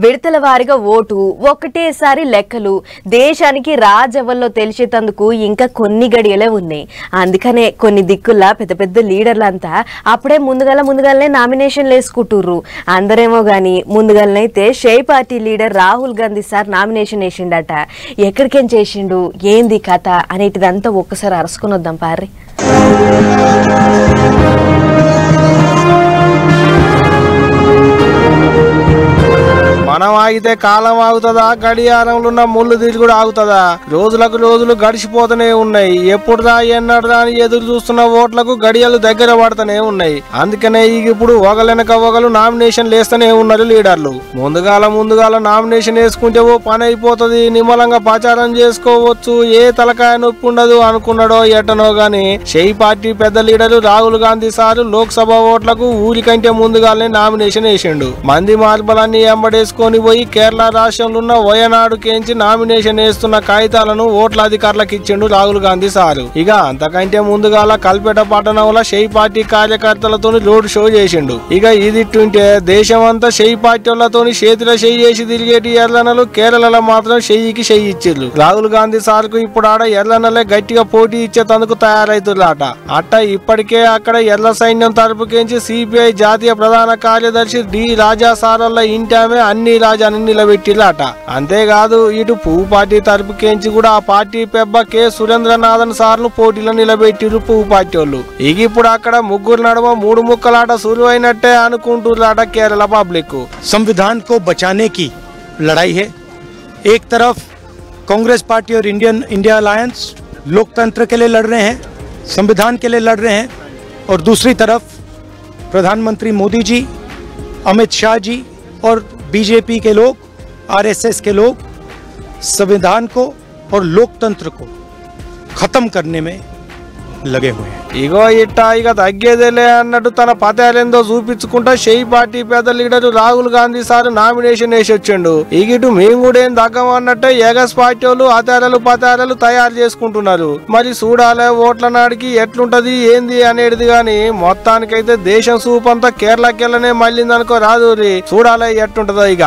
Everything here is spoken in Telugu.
విడతల వారిగా ఓటు ఒకటేసారి లెక్కలు దేశానికి రాజవల్లో తెలిసేందుకు ఇంకా కొన్ని గడియలే ఉన్నాయి. అందుకనే కొన్ని దిక్కుల్లా పెద్ద పెద్ద లీడర్లంతా అప్పుడే ముందుగానే నామినేషన్లు వేసుకుంటుర్రు. అందరేమో గాని ముందుగానైతే షేయ్ party leader Rahul Gandhi sir nomination వేసిండట. ఎక్కడికేం చేసిండు, ఏంది కథ అనేటిదంతా ఒక్కసారి అరసుకొని వద్దాం పార్రి. మనం ఆగితే కాలం ఆగుతుందా, గడియారంలో ఉన్న ముళ్ళు తిరుగుడు ఆగుతుందా? రోజులకు రోజులు గడిచిపోతూనే ఉన్నాయి. ఎప్పుడుదా ఎన్నడదా అని ఎదురు చూస్తున్న ఓట్లకు గడియలు దగ్గర పడుతూనే ఉన్నాయి. అందుకనే ఇప్పుడు ఒకలెనక ఒకరు నామినేషన్ వేస్తూనే ఉన్నారు లీడర్లు. ముందుగాల నామినేషన్ వేసుకుంటే ఓ పని అయిపోతుంది, నిమ్మలంగా ప్రచారం చేసుకోవచ్చు, ఏ తలకాయ నొప్పి ఉండదు అనుకున్నాడో ఎట్టనో గాని షేయ్ పార్టీ పెద్ద లీడరు రాహుల్ గాంధీ సారు లోక్సభ ఓట్లకు ఊరికంటే ముందుగానే నామినేషన్ వేసిండు. మంది మార్బలన్నీ ఎంబడేసుకొని పోయి కేరళ రాష్ట్రంలో ఉన్న వయనాడు కేంచి నామినేషన్ వేస్తున్న కాగితాలను ఓట్ల అధికారులకు ఇచ్చిండు రాహుల్ గాంధీ సారు. ఇక అంతకంటే ముందుగాల కల్పేట పట్టణంలో షేయ్ పార్టీ కార్యకర్తలతో రోడ్ షో చేసిండు. ఇక ఇదిట్టుంటే దేశం అంతా షేయ్ పార్టీ వాళ్ళతో చేతిలో షెయ్యి చేసి తిరిగేటి ఎర్రనలు కేరళలో మాత్రం షెయ్యికి షెయ్యి ఇచ్చిర్రు. రాహుల్ గాంధీ సార్కు ఇప్పుడు ఆడ ఎర్రనలే గట్టిగా పోటీ ఇచ్చేందుకు తయారైతుర్రట. అట్ట ఇప్పటికే అక్కడ ఎర్ర సైన్యం తరపుకేంచి సిపిఐ జాతీయ ప్రధాన కార్యదర్శి డి రాజా సారల్ల ఇంటామే అన్ని రాజాని నిలబెట్టిరట. అంతేకాదు ఇటు పువ్వు పార్టీ తరపుకేంచి కూడా ఆ పార్టీ పెబ్బ కె సురేంద్రనాథన్ సార్లు పోటీలో నిలబెట్టిరు పువ్వు పార్టీ వాళ్ళు. ఇక ఇప్పుడు అక్కడ ముగ్గురు నడుమ మూడు ముక్కలాట शुरू అయినట్టే అనుకుంటున్నారట కేరళ పబ్లిక్. संविधान को बचाने की लड़ाई है. एक तरफ कांग्रेस पार्टी और इंडिया अलायंस लोकतंत्र के लिए लड़ रहे हैं, संविधान के लिए लड़ रहे हैं, और दूसरी तरफ प्रधानमंत्री मोदी जी, अमित शाह जी और बीजेपी के लोग, आरएसएस के लोग संविधान को और लोकतंत्र को खत्म करने में लगे हुए हैं. ఇగో ఇట్టా ఇక తగ్గేదేలే అన్నట్టు తన పతాలేందో చూపించుకుంటా షేయ్ పార్టీ పెద్ద leader Rahul Gandhi sir nomination వేసి వచ్చిండు. ఇటు మేము కూడా ఏం తగ్గమన్నట్టే ఎగస్ పార్టీ వాళ్ళు పతారాలు తయారు చేసుకుంటున్నారు. మరి చూడాలే ఓట్ల నాడికి ఎట్లుంటది ఏంది అనేది గాని మొత్తానికైతే దేశం సూపంతా కేరళకెళ్ళనే మళ్ళిందనుకో రాదు. చూడాలే ఎట్లుంటదో ఇక.